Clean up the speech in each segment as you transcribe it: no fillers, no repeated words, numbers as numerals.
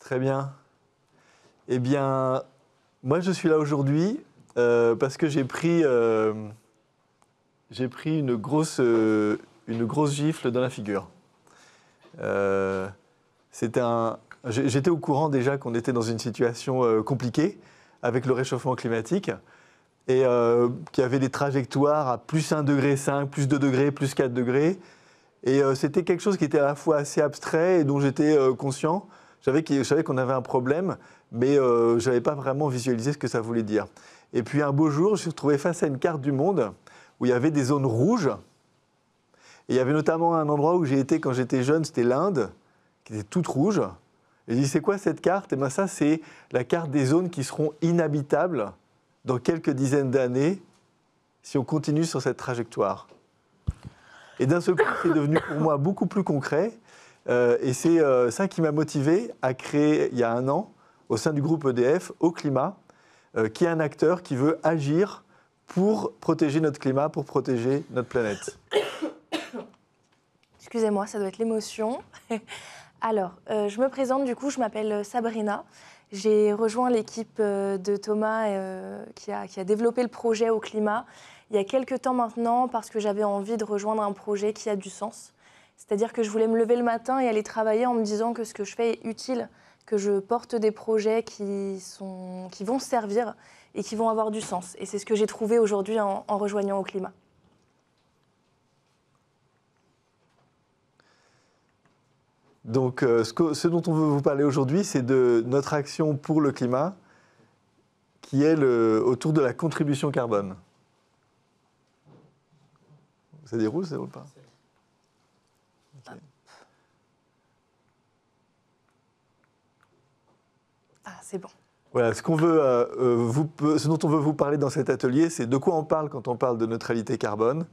Très bien. Eh bien, moi je suis là aujourd'hui parce que j'ai pris une grosse gifle dans la figure. J'étais au courant déjà qu'on était dans une situation compliquée avec le réchauffement climatique et qu'il y avait des trajectoires à plus 1,5 degré, plus 2 degrés, plus 4 degrés. Et c'était quelque chose qui était à la fois assez abstrait et dont j'étais conscient. Je savais qu'on avait un problème, mais je n'avais pas vraiment visualisé ce que ça voulait dire. Et puis un beau jour, je me suis retrouvé face à une carte du monde où il y avait des zones rouges. Et il y avait notamment un endroit où j'ai été quand j'étais jeune, c'était l'Inde, qui était toute rouge. Et j'ai dit, c'est quoi cette carte? Et bien ça, c'est la carte des zones qui seront inhabitables dans quelques dizaines d'années si on continue sur cette trajectoire. Et d'un seul coup, c'est devenu pour moi beaucoup plus concret. Et c'est ça qui m'a motivé à créer, il y a 1 an, au sein du groupe EDF, Au Climat, qui est un acteur qui veut agir pour protéger notre climat, pour protéger notre planète. Excusez-moi, ça doit être l'émotion. Alors, je me présente, du coup, je m'appelle Sabrina. J'ai rejoint l'équipe de Thomas qui a développé le projet Au Climat il y a quelques temps maintenant parce que j'avais envie de rejoindre un projet qui a du sens. C'est-à-dire que je voulais me lever le matin et aller travailler en me disant que ce que je fais est utile, que je porte des projets qui vont servir et qui vont avoir du sens. Et c'est ce que j'ai trouvé aujourd'hui en rejoignant Au Climat. Donc, ce dont on veut vous parler aujourd'hui, c'est de notre action pour le climat, qui est autour de la contribution carbone. Ça déroule, ça déroule pas? Okay. Ah, c'est bon. Voilà, ce dont on veut vous parler dans cet atelier, c'est de quoi on parle quand on parle de neutralité carbone.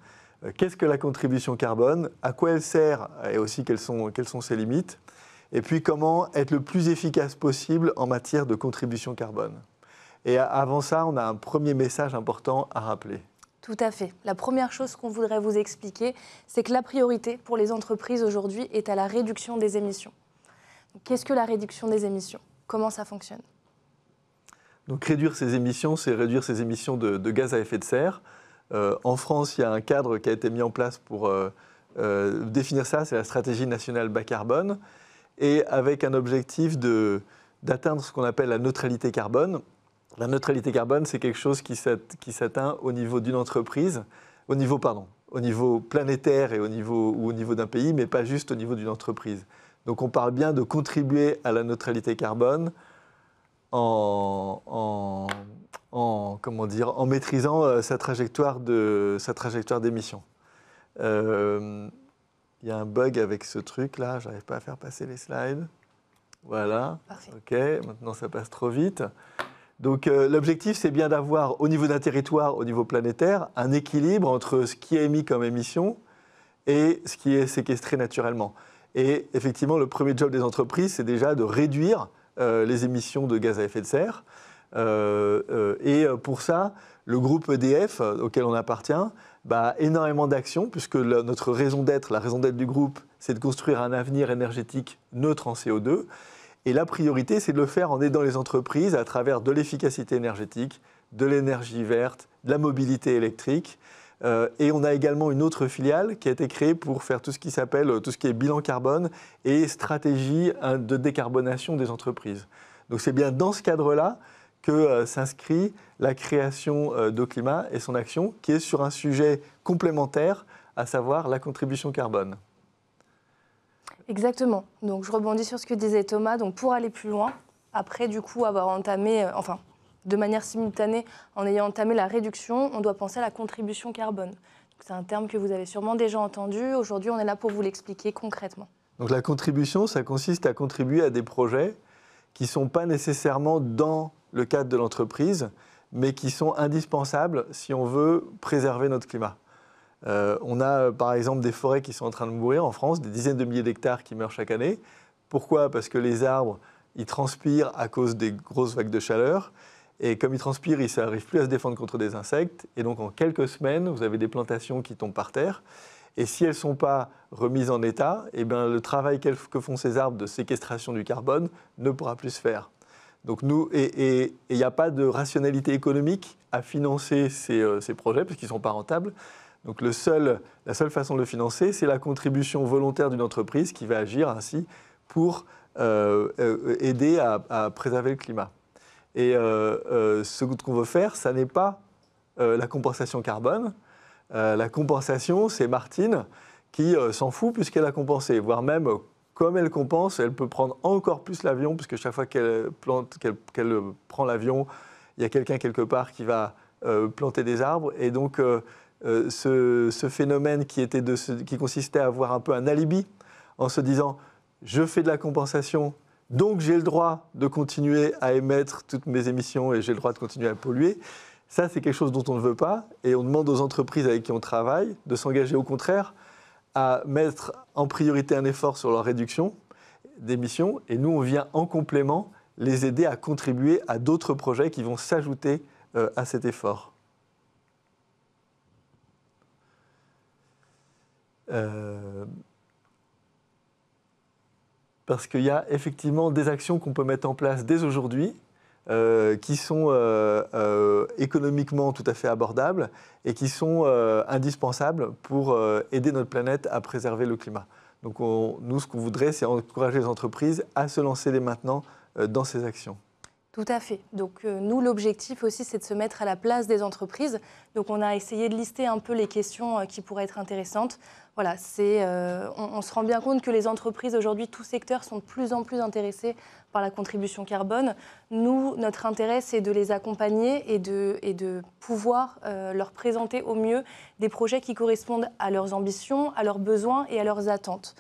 Qu'est-ce que la contribution carbone? À quoi elle sert? Et aussi, quelles sont ses limites? Et puis, comment être le plus efficace possible en matière de contribution carbone? Et avant ça, on a un premier message important à rappeler. Tout à fait. La première chose qu'on voudrait vous expliquer, c'est que la priorité pour les entreprises aujourd'hui est à la réduction des émissions. Qu'est-ce que la réduction des émissions? Comment ça fonctionne? Donc, réduire ses émissions, c'est réduire ses émissions de gaz à effet de serre. En France, il y a un cadre qui a été mis en place pour définir ça, c'est la stratégie nationale bas carbone, et avec un objectif d'atteindre ce qu'on appelle la neutralité carbone. La neutralité carbone, c'est quelque chose qui s'atteint au niveau d'une entreprise, au niveau planétaire et au niveau d'un pays, mais pas juste au niveau d'une entreprise. Donc on parle bien de contribuer à la neutralité carbone en maîtrisant sa trajectoire d'émission. Il y a un bug avec ce truc-là, je n'arrive pas à faire passer les slides. Voilà, parfait. OK, maintenant ça passe trop vite. Donc l'objectif, c'est bien d'avoir, au niveau d'un territoire, au niveau planétaire, un équilibre entre ce qui est émis comme émission et ce qui est séquestré naturellement. Et effectivement, le premier job des entreprises, c'est déjà de réduire les émissions de gaz à effet de serre. Et pour ça, le groupe EDF, auquel on appartient, a énormément d'actions, puisque notre raison d'être, la raison d'être du groupe, c'est de construire un avenir énergétique neutre en CO2. Et la priorité, c'est de le faire en aidant les entreprises à travers de l'efficacité énergétique, de l'énergie verte, de la mobilité électrique. Et on a également une autre filiale qui a été créée pour faire tout ce qui est bilan carbone et stratégie de décarbonation des entreprises. Donc c'est bien dans ce cadre-là que s'inscrit la création d'Au Climat et son action, qui est sur un sujet complémentaire, à savoir la contribution carbone. Exactement. Donc je rebondis sur ce que disait Thomas. Donc pour aller plus loin, après du coup avoir entamé, de manière simultanée, en ayant entamé la réduction, on doit penser à la contribution carbone. C'est un terme que vous avez sûrement déjà entendu. Aujourd'hui, on est là pour vous l'expliquer concrètement. Donc la contribution, ça consiste à contribuer à des projets qui ne sont pas nécessairement dans le cadre de l'entreprise, mais qui sont indispensables si on veut préserver notre climat. On a par exemple des forêts qui sont en train de mourir en France, des dizaines de milliers d'hectares qui meurent chaque année. Pourquoi? Parce que les arbres, ils transpirent à cause des grosses vagues de chaleur. Et comme ils transpirent, ils n'arrivent plus à se défendre contre des insectes. Et donc en quelques semaines, vous avez des plantations qui tombent par terre. Et si elles ne sont pas remises en état, eh bien, le travail que font ces arbres de séquestration du carbone ne pourra plus se faire. Donc il n'y a pas de rationalité économique à financer ces projets, parce qu'ils ne sont pas rentables. Donc la seule façon de le financer, c'est la contribution volontaire d'une entreprise qui va agir ainsi pour aider à préserver le climat. Et ce qu'on veut faire, ça n'est pas la compensation carbone. La compensation, c'est Martine qui s'en fout puisqu'elle a compensé, voire même, comme elle compense, elle peut prendre encore plus l'avion, puisque chaque fois qu'elle prend l'avion, il y a quelqu'un quelque part qui va planter des arbres. Et donc, ce phénomène qui consistait à avoir un peu un alibi, en se disant « je fais de la compensation, donc j'ai le droit de continuer à émettre toutes mes émissions et j'ai le droit de continuer à polluer », ça, c'est quelque chose dont on ne veut pas. Et on demande aux entreprises avec qui on travaille de s'engager au contraire à mettre en priorité un effort sur leur réduction d'émissions. Et nous, on vient en complément les aider à contribuer à d'autres projets qui vont s'ajouter à cet effort. Parce qu'il y a effectivement des actions qu'on peut mettre en place dès aujourd'hui qui sont économiquement tout à fait abordables et qui sont indispensables pour aider notre planète à préserver le climat. Donc nous, ce qu'on voudrait, c'est encourager les entreprises à se lancer dès maintenant dans ces actions. Tout à fait. Donc nous, l'objectif aussi, c'est de se mettre à la place des entreprises. Donc on a essayé de lister un peu les questions qui pourraient être intéressantes. Voilà, on se rend bien compte que les entreprises aujourd'hui, tous secteurs, sont de plus en plus intéressés par la contribution carbone. Nous, notre intérêt, c'est de les accompagner et de pouvoir leur présenter au mieux des projets qui correspondent à leurs ambitions, à leurs besoins et à leurs attentes.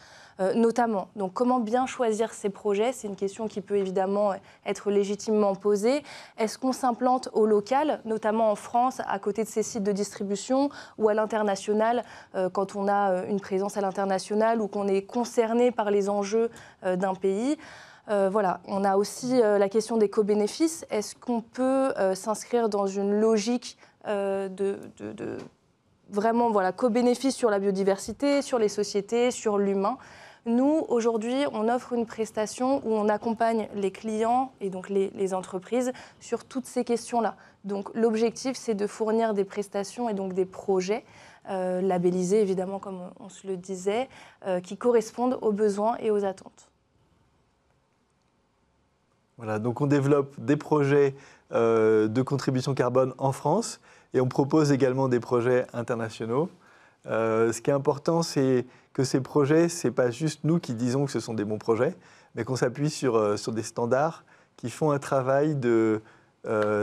Notamment, donc comment bien choisir ces projets? C'est une question qui peut évidemment être légitimement posée. Est-ce qu'on s'implante au local, notamment en France, à côté de ces sites de distribution, ou à l'international, quand on a une présence à l'international ou qu'on est concerné par les enjeux d'un pays? Voilà. On a aussi la question des co-bénéfices. Est-ce qu'on peut s'inscrire dans une logique vraiment co-bénéfice sur la biodiversité, sur les sociétés, sur l'humain? Nous, aujourd'hui, on offre une prestation où on accompagne les clients et donc les entreprises sur toutes ces questions-là. Donc l'objectif, c'est de fournir des prestations et donc des projets labellisés, évidemment, comme on se le disait, qui correspondent aux besoins et aux attentes. Voilà, donc on développe des projets de contribution carbone en France et on propose également des projets internationaux. Ce qui est important, c'est que ces projets, ce n'est pas juste nous qui disons que ce sont des bons projets, mais qu'on s'appuie sur des standards qui font un travail de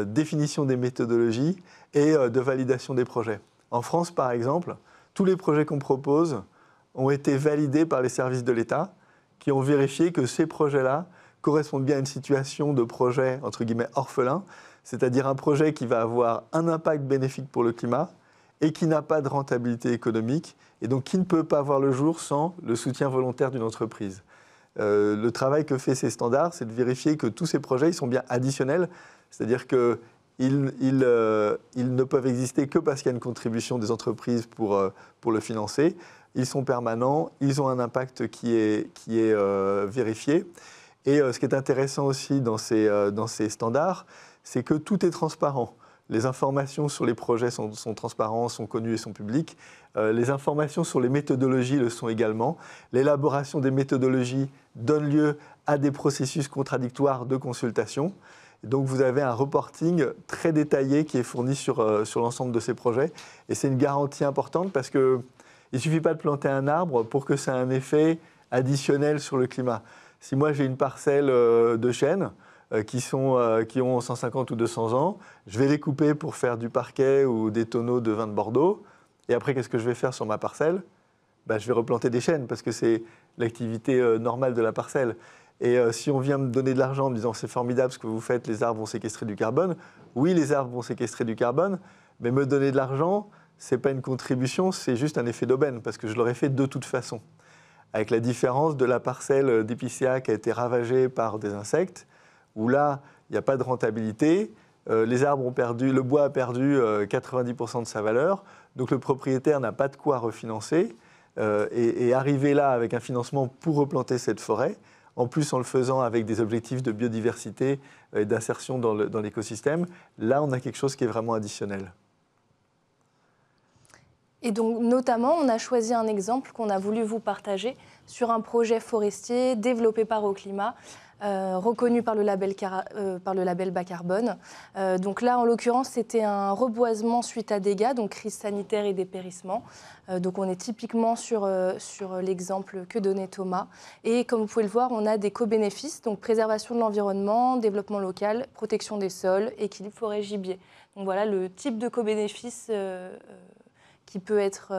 définition des méthodologies et de validation des projets. En France, par exemple, tous les projets qu'on propose ont été validés par les services de l'État qui ont vérifié que ces projets-là correspondent bien à une situation de projet, entre guillemets, orphelin, c'est-à-dire un projet qui va avoir un impact bénéfique pour le climat et qui n'a pas de rentabilité économique, et donc qui ne peut pas voir le jour sans le soutien volontaire d'une entreprise. Le travail que fait ces standards, c'est de vérifier que tous ces projets ils sont bien additionnels, c'est-à-dire qu'ils ne peuvent exister que parce qu'il y a une contribution des entreprises pour le financer. Ils sont permanents, ils ont un impact qui est vérifié. Et ce qui est intéressant aussi dans ces standards, c'est que tout est transparent. Les informations sur les projets sont transparentes, sont connues et sont publiques. Les informations sur les méthodologies le sont également. L'élaboration des méthodologies donne lieu à des processus contradictoires de consultation. Et donc vous avez un reporting très détaillé qui est fourni sur l'ensemble de ces projets. Et c'est une garantie importante parce qu'il ne suffit pas de planter un arbre pour que ça ait un effet additionnel sur le climat. Si moi j'ai une parcelle de chênes, qui ont 150 ou 200 ans, je vais les couper pour faire du parquet ou des tonneaux de vin de Bordeaux. Et après, qu'est-ce que je vais faire sur ma parcelle? Je vais replanter des chênes parce que c'est l'activité normale de la parcelle. Et si on vient me donner de l'argent en me disant c'est formidable ce que vous faites, les arbres vont séquestrer du carbone, oui, les arbres vont séquestrer du carbone, mais me donner de l'argent, ce n'est pas une contribution, c'est juste un effet d'aubaine parce que je l'aurais fait de toute façon. Avec la différence de la parcelle d'épicéa qui a été ravagée par des insectes, où là, il n'y a pas de rentabilité, les arbres ont perdu, le bois a perdu 90% de sa valeur, donc le propriétaire n'a pas de quoi refinancer, et arriver là avec un financement pour replanter cette forêt, en plus en le faisant avec des objectifs de biodiversité et d'insertion dans l'écosystème, là on a quelque chose qui est vraiment additionnel. Et donc, notamment, on a choisi un exemple qu'on a voulu vous partager sur un projet forestier développé par Oclima, reconnu par le label Bas Carbone. Donc là, en l'occurrence, c'était un reboisement suite à dégâts, donc crise sanitaire et dépérissement. Donc on est typiquement sur l'exemple que donnait Thomas. Et comme vous pouvez le voir, on a des co-bénéfices, donc préservation de l'environnement, développement local, protection des sols, équilibre forêt-gibier. Donc voilà le type de co-bénéfice qui peut être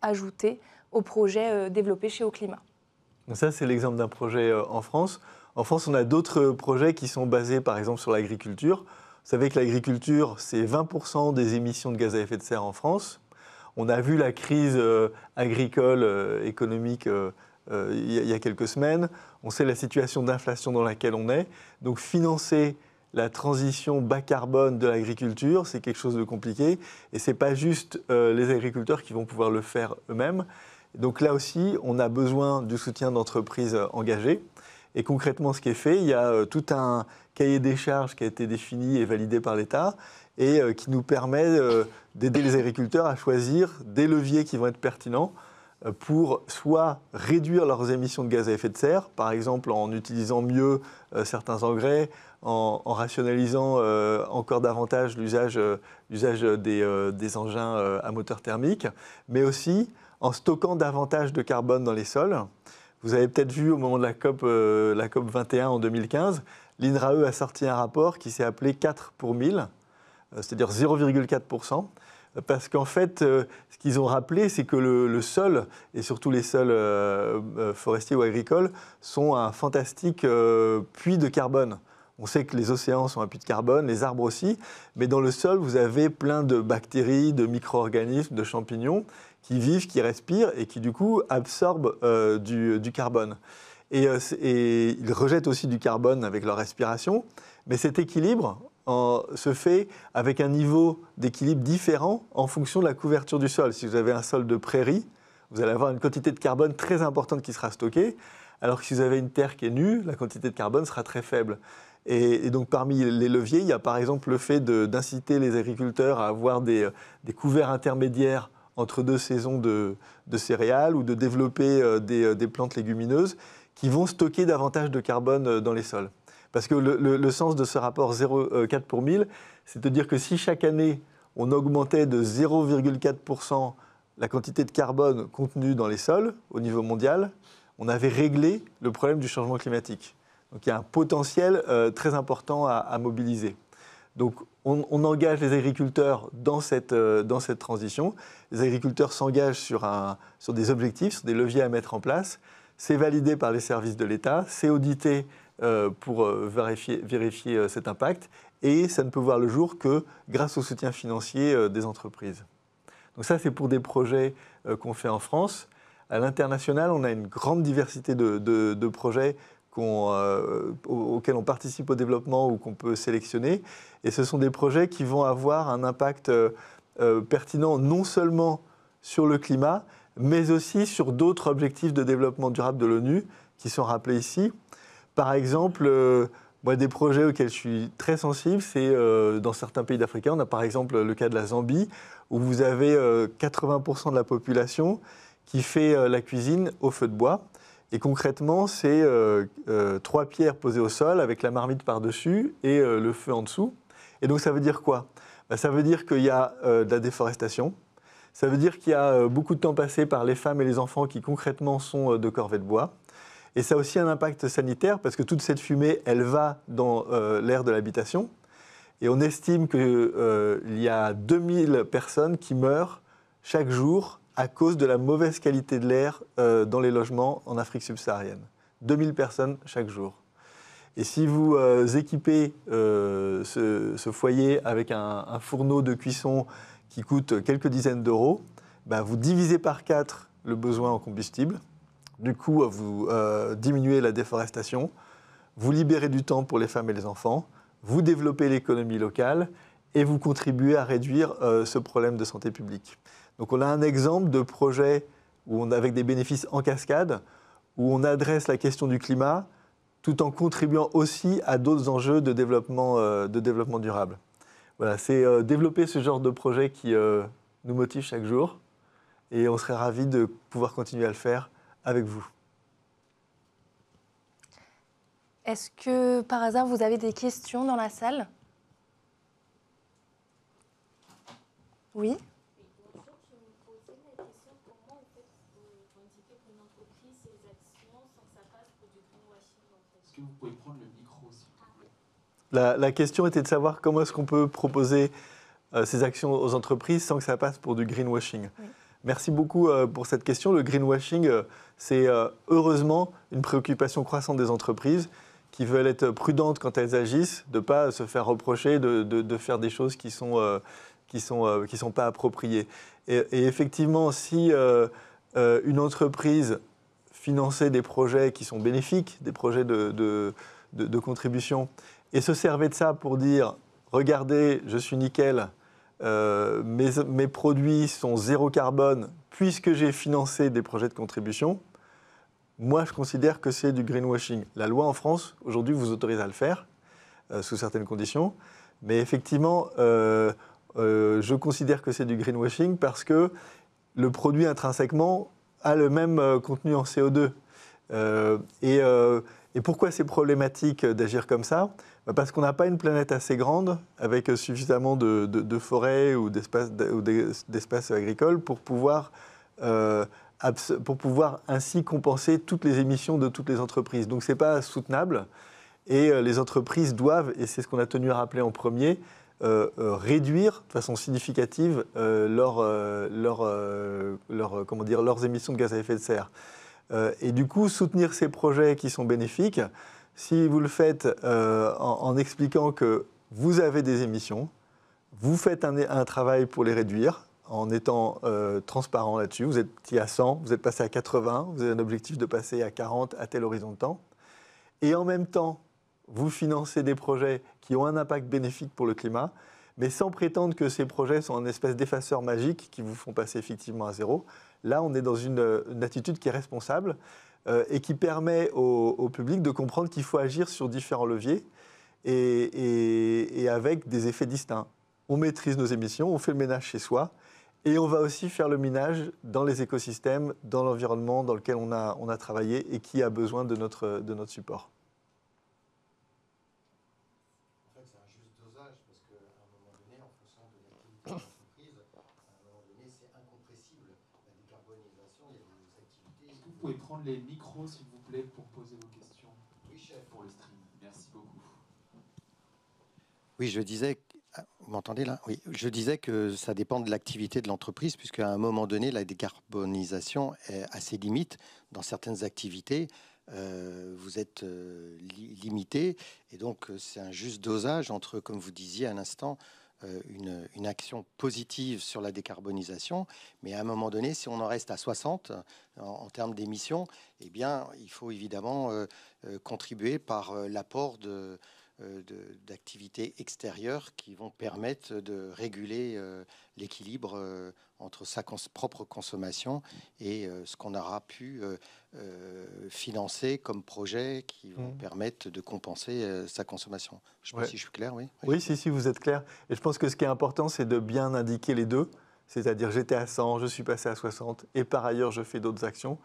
ajouté au projet développé chez Oclima. Donc ça, c'est l'exemple d'un projet en France. En France, on a d'autres projets qui sont basés, par exemple, sur l'agriculture. Vous savez que l'agriculture, c'est 20% des émissions de gaz à effet de serre en France. On a vu la crise agricole, économique, il y a quelques semaines. On sait la situation d'inflation dans laquelle on est. Donc, financer la transition bas carbone de l'agriculture, c'est quelque chose de compliqué. Et ce n'est pas juste les agriculteurs qui vont pouvoir le faire eux-mêmes. Donc là aussi, on a besoin du soutien d'entreprises engagées. Et concrètement, ce qui est fait, il y a tout un cahier des charges qui a été défini et validé par l'État et qui nous permet d'aider les agriculteurs à choisir des leviers qui vont être pertinents pour soit réduire leurs émissions de gaz à effet de serre, par exemple en utilisant mieux certains engrais, en rationalisant encore davantage l'usage des engins à moteur thermique, mais aussi en stockant davantage de carbone dans les sols. Vous avez peut-être vu au moment de la COP 21 en 2015, l'INRAE a sorti un rapport qui s'est appelé 4 pour 1000, c'est-à-dire 0,4%. Parce qu'en fait, ce qu'ils ont rappelé, c'est que le sol, et surtout les sols forestiers ou agricoles, sont un fantastique puits de carbone. On sait que les océans sont un puits de carbone, les arbres aussi, mais dans le sol, vous avez plein de bactéries, de micro-organismes, de champignons qui vivent, qui respirent et qui du coup absorbent du carbone. Et ils rejettent aussi du carbone avec leur respiration, mais cet équilibre se fait avec un niveau d'équilibre différent en fonction de la couverture du sol. Si vous avez un sol de prairie, vous allez avoir une quantité de carbone très importante qui sera stockée, alors que si vous avez une terre qui est nue, la quantité de carbone sera très faible. Et donc parmi les leviers, il y a par exemple le fait d'inciter les agriculteurs à avoir des couverts intermédiaires entre deux saisons de céréales ou de développer des plantes légumineuses qui vont stocker davantage de carbone dans les sols. Parce que le sens de ce rapport 0,4 pour 1000, c'est de dire que si chaque année, on augmentait de 0,4% la quantité de carbone contenue dans les sols au niveau mondial, on avait réglé le problème du changement climatique. Donc il y a un potentiel très important à mobiliser. Donc on engage les agriculteurs dans cette transition. Les agriculteurs s'engagent sur des objectifs, sur des leviers à mettre en place. C'est validé par les services de l'État, c'est audité pour vérifier cet impact. Et ça ne peut voir le jour que grâce au soutien financier des entreprises. Donc ça, c'est pour des projets qu'on fait en France. À l'international, on a une grande diversité de projets auxquels on participe au développement ou qu'on peut sélectionner. Et ce sont des projets qui vont avoir un impact pertinent non seulement sur le climat, mais aussi sur d'autres objectifs de développement durable de l'ONU qui sont rappelés ici. Par exemple, des projets auxquels je suis très sensible, c'est dans certains pays d'Afrique. On a par exemple le cas de la Zambie, où vous avez 80% de la population qui fait la cuisine au feu de bois. Et concrètement, c'est 3 pierres posées au sol avec la marmite par-dessus et le feu en dessous. Et donc ça veut dire quoi ? Ça veut dire qu'il y a de la déforestation. Ça veut dire qu'il y a beaucoup de temps passé par les femmes et les enfants qui concrètement sont de corvées de bois. Et ça a aussi un impact sanitaire parce que toute cette fumée, elle va dans l'air de l'habitation. Et on estime qu'il y a 2000 personnes qui meurent chaque jour à cause de la mauvaise qualité de l'air dans les logements en Afrique subsaharienne. 2000 personnes chaque jour. Et si vous équipez ce foyer avec un fourneau de cuisson qui coûte quelques dizaines d'euros, vous divisez par 4 le besoin en combustible. Du coup, vous diminuez la déforestation, vous libérez du temps pour les femmes et les enfants, vous développez l'économie locale et vous contribuez à réduire ce problème de santé publique. Donc on a un exemple de projet avec des bénéfices en cascade, où on adresse la question du climat tout en contribuant aussi à d'autres enjeux de développement durable. Voilà, c'est développer ce genre de projet qui nous motive chaque jour et on serait ravis de pouvoir continuer à le faire avec vous. Est-ce que par hasard vous avez des questions dans la salle? Oui. Bonjour, je me posais la question comment en fait vous quantifiez pour une entreprise ses actions sans que ça passe pour du greenwashing en fait. Est-ce que vous pouvez prendre le micro s'il vous plaît? La question était de savoir comment est-ce qu'on peut proposer ces actions aux entreprises sans que ça passe pour du greenwashing. Oui. Merci beaucoup pour cette question. Le greenwashing, c'est heureusement une préoccupation croissante des entreprises qui veulent être prudentes quand elles agissent, de ne pas se faire reprocher de faire des choses qui sont pas appropriées. Et effectivement, si une entreprise finançait des projets qui sont bénéfiques, des projets de contribution, et se servait de ça pour dire « Regardez, je suis nickel, mes produits sont zéro carbone puisque j'ai financé des projets de contribution », moi, je considère que c'est du greenwashing. La loi en France, aujourd'hui, vous autorise à le faire, sous certaines conditions. Mais effectivement, je considère que c'est du greenwashing parce que le produit intrinsèquement a le même contenu en CO2. Et pourquoi c'est problématique d'agir comme ça? Parce qu'on n'a pas une planète assez grande, avec suffisamment de forêts ou d'espaces agricoles pour pouvoir ainsi compenser toutes les émissions de toutes les entreprises. Donc ce n'est pas soutenable et les entreprises doivent, et c'est ce qu'on a tenu à rappeler en premier, réduire de façon significative leurs émissions de gaz à effet de serre. Et du coup, soutenir ces projets qui sont bénéfiques, si vous le faites en expliquant que vous avez des émissions, vous faites un travail pour les réduire, en étant transparent là-dessus. Vous étiez à 100, vous êtes passé à 80, vous avez un objectif de passer à 40 à tel horizon de temps. Et en même temps, vous financez des projets qui ont un impact bénéfique pour le climat, mais sans prétendre que ces projets sont une espèce d'effaceur magique qui vous font passer effectivement à zéro. Là, on est dans une attitude qui est responsable et qui permet au public de comprendre qu'il faut agir sur différents leviers et avec des effets distincts. On maîtrise nos émissions, on fait le ménage chez soi, et on va aussi faire le ménage dans les écosystèmes, dans l'environnement dans lequel on a travaillé et qui a besoin de notre support. En fait, c'est un juste dosage parce qu'à un moment donné, en fonction de l'activité de l'entreprise, à un moment donné, c'est incompressible. La décarbonisation, il y a des activités... Est-ce que vous pouvez prendre les micros, s'il vous plaît, pour poser vos questions? Oui, chef. Pour le stream. Merci beaucoup. Oui, je disais... Vous m'entendez là? Oui, je disais que ça dépend de l'activité de l'entreprise, puisqu'à un moment donné, la décarbonisation a ses limites. Dans certaines activités, vous êtes limité, et donc c'est un juste dosage entre, comme vous disiez à l'instant, une action positive sur la décarbonisation, mais à un moment donné, si on en reste à 60 en termes d'émissions, eh bien, il faut évidemment contribuer par l'apport d'activités extérieures qui vont permettre de réguler l'équilibre entre sa propre consommation et ce qu'on aura pu financer comme projet qui vont permettre de compenser sa consommation. Je ne sais pas si je suis clair, oui. Oui, si, vous êtes clair. Et je pense que ce qui est important, c'est de bien indiquer les deux. C'est-à-dire, j'étais à 100, je suis passé à 60, et par ailleurs, je fais d'autres actions.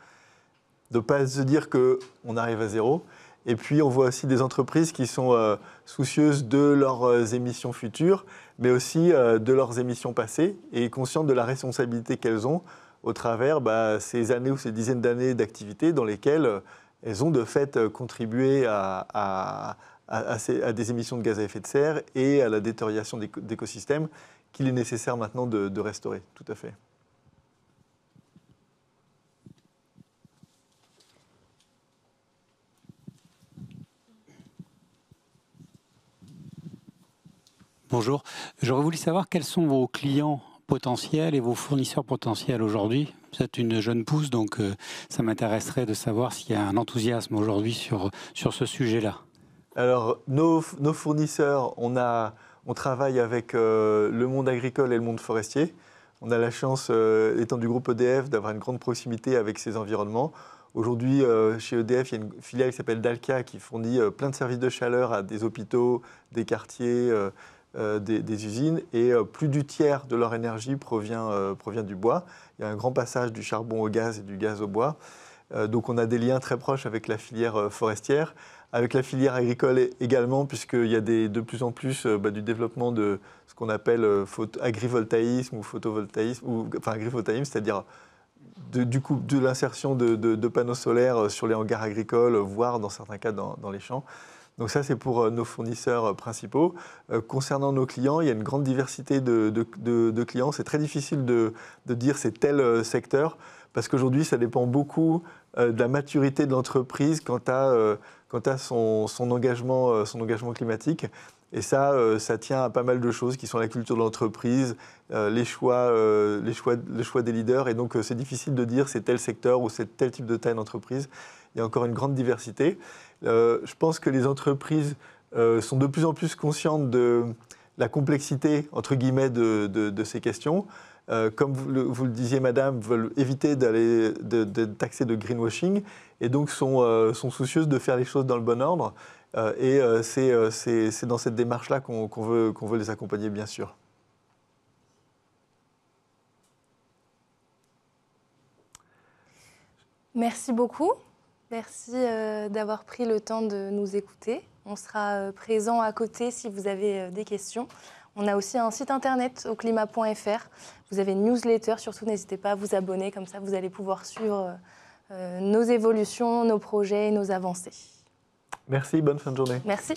De ne pas se dire qu'on arrive à zéro. Et puis, on voit aussi des entreprises qui sont soucieuses de leurs émissions futures, mais aussi de leurs émissions passées, et conscientes de la responsabilité qu'elles ont au travers ces années ou ces dizaines d'années d'activité dans lesquelles elles ont de fait contribué à des émissions de gaz à effet de serre et à la détérioration d'écosystèmes qu'il est nécessaire maintenant de restaurer. Tout à fait. Bonjour, j'aurais voulu savoir quels sont vos clients potentiels et vos fournisseurs potentiels aujourd'hui. Vous êtes une jeune pousse, donc ça m'intéresserait de savoir s'il y a un enthousiasme aujourd'hui sur ce sujet-là. Alors, nos fournisseurs, on travaille avec le monde agricole et le monde forestier. On a la chance, étant du groupe EDF, d'avoir une grande proximité avec ces environnements. Aujourd'hui, chez EDF, il y a une filiale qui s'appelle Dalkia qui fournit plein de services de chaleur à des hôpitaux, des quartiers, des usines. Et plus du tiers de leur énergie provient du bois. Il y a un grand passage du charbon au gaz et du gaz au bois. Donc on a des liens très proches avec la filière forestière, avec la filière agricole également, puisqu'il y a de plus en plus du développement de ce qu'on appelle agrivoltaïsme ou photovoltaïsme, enfin agrivoltaïsme, c'est-à-dire de l'insertion de panneaux solaires sur les hangars agricoles, voire dans certains cas dans les champs. Donc ça, c'est pour nos fournisseurs principaux. Concernant nos clients, il y a une grande diversité de clients. C'est très difficile de dire c'est tel secteur, parce qu'aujourd'hui, ça dépend beaucoup de la maturité de l'entreprise quant à son engagement climatique. Et ça tient à pas mal de choses qui sont la culture de l'entreprise, les choix des leaders. Et donc, c'est difficile de dire c'est tel secteur ou c'est tel type de taille d'entreprise. Il y a encore une grande diversité. Je pense que les entreprises sont de plus en plus conscientes de la complexité, entre guillemets, de ces questions. Comme vous le disiez, madame, veulent éviter de taxer de greenwashing et donc sont soucieuses de faire les choses dans le bon ordre. Et c'est dans cette démarche-là qu'on veut les accompagner, bien sûr. Merci beaucoup. Merci d'avoir pris le temps de nous écouter. On sera présent à côté si vous avez des questions. On a aussi un site internet auclimat.fr. Vous avez une newsletter, surtout n'hésitez pas à vous abonner, comme ça vous allez pouvoir suivre nos évolutions, nos projets et nos avancées. Merci, bonne fin de journée. Merci.